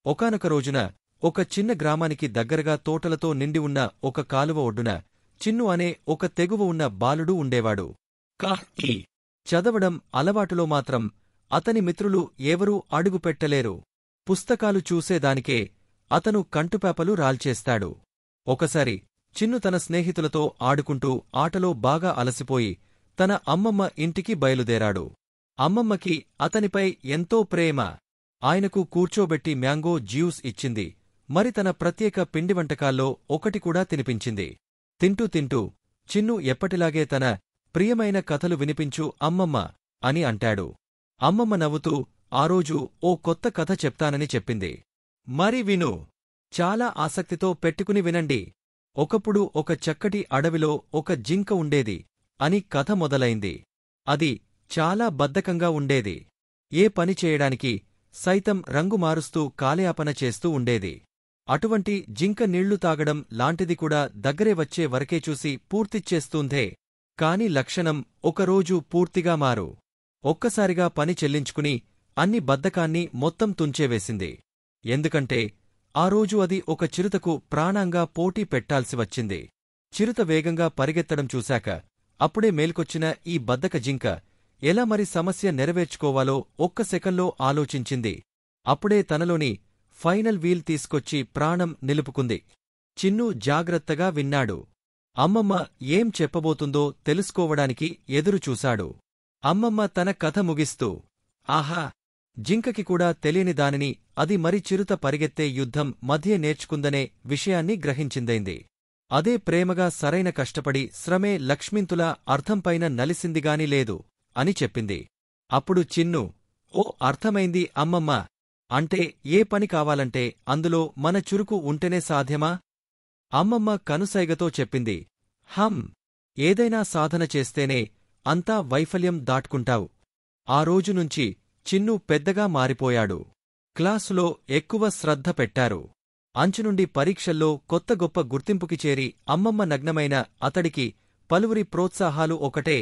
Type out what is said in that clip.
ఒకానొక రోజున ఒక చిన్న గ్రామానికి దగ్గరగా తోటలతో నిండి ఉన్న ఒక కాలువ ఒడ్డున చిన్ను అనే ఒక తెగువ ఉన్న బాలుడు ఉండేవాడు. చదవడం అలవాటులో మాత్రం అతని మిత్రులు ఎవరూ అడుగుపెట్టలేరు. పుస్తకాలు చూసేదానికే అతను కంటుపాపలు రాల్చేస్తాడు. ఒకసారి చిన్ను తన స్నేహితులతో ఆడుకుంటూ ఆటలో బాగా అలసిపోయి తన అమ్మమ్మ ఇంటికి బయలుదేరాడు. అమ్మమ్మకి అతనిపై ఎంతో ప్రేమ. ఆయనకు కూర్చోబెట్టి మ్యాంగో జ్యూస్ ఇచ్చింది. మరి తన ప్రత్యేక పిండి వంటకాల్లో ఒకటి కూడా తినిపించింది. తింటూ తింటూ చిన్ను ఎప్పటిలాగే తన ప్రియమైన కథలు వినిపించు అమ్మమ్మ అని అంటాడు. అమ్మమ్మ నవ్వుతూ ఆరోజు ఓ కొత్త కథ చెప్తానని చెప్పింది. మరి విను, చాలా ఆసక్తితో పెట్టుకుని వినండి. ఒకప్పుడు ఒక చక్కటి అడవిలో ఒక జింక ఉండేది అని కథ మొదలైంది. అది చాలా బద్ధకంగా ఉండేది. ఏ పని చేయడానికి సైతం రంగు మారుస్తూ కాలయాపన చేస్తూ ఉండేది. అటువంటి జింక నీళ్లు తాగడం లాంటిది కూడా దగ్గరే వచ్చే వరకే చూసి పూర్తిచ్చేస్తూందే. కాని లక్షణం ఒకరోజు పూర్తిగా మారు. ఒక్కసారిగా పని చెల్లించుకుని అన్ని బద్ధకాన్ని మొత్తం తుంచేవేసింది. ఎందుకంటే ఆ రోజు అది ఒక చిరుతకు ప్రాణంగా పోటీ పెట్టాల్సి వచ్చింది. చిరుత వేగంగా పరిగెత్తడం చూశాక అప్పుడే మేల్కొచ్చిన ఈ బద్ధక జింక ఎలా మరి సమస్య నెరవేర్చుకోవాలో ఒక్క సెకన్లో ఆలోచించింది. అప్పుడే తనలోని ఫైనల్ వీల్ తీసుకొచ్చి ప్రాణం నిలుపుకుంది. చిన్ను జాగ్రత్తగా విన్నాడు. అమ్మమ్మ ఏం చెప్పబోతుందో తెలుసుకోవడానికి ఎదురుచూశాడు. అమ్మమ్మ తన కథ ముగిస్తూ, ఆహా! జింకకి కూడా తెలియని దానిని అది మరి చిరుత పరిగెత్తే యుద్ధం మధ్యే నేర్చుకుందనే విషయాన్ని గ్రహించిందైంది. అదే ప్రేమగా సరైన కష్టపడి శ్రమే లక్ష్మింతులా అర్థంపైన నలిసిందిగాని లేదు అని చెప్పింది. అప్పుడు చిన్ను, ఓ అర్థమైంది అమ్మమ్మ. అంటే ఏ పని కావాలంటే అందులో మన చురుకు ఉంటేనే సాధ్యమా? అమ్మమ్మ కనుసైగతో చెప్పింది. ఏదైనా సాధన చేస్తేనే అంతా వైఫల్యం దాటుకుంటావు. ఆ రోజునుంచి చిన్ను పెద్దగా మారిపోయాడు. క్లాసులో ఎక్కువ శ్రద్ధ పెట్టారు. అంచునుండి పరీక్షల్లో కొత్త గొప్ప గుర్తింపుకి చేరి అమ్మమ్మ నగ్నమైన అతడికి పలువురి ప్రోత్సాహాలు ఒకటే.